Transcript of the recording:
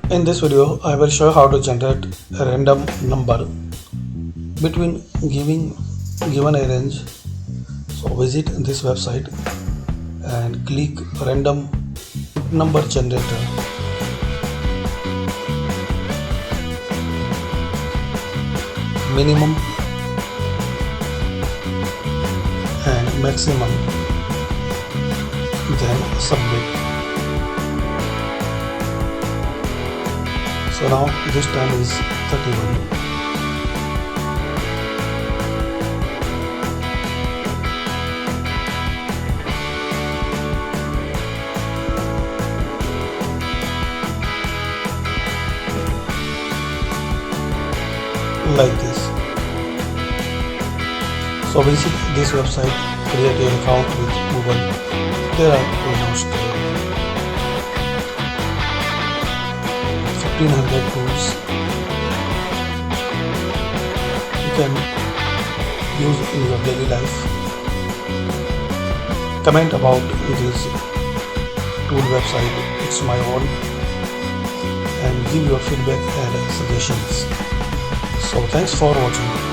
In this video, I will show how to generate a random number between given a range. So visit this website and click random number generator. Minimum and maximum, then submit. So now this time is 31. Like this. So visit this website, create your account with Google. There are almost 1500 tools you can use in your daily life. Comment about this tool website, it's my own, and give your feedback and suggestions. So thanks for watching.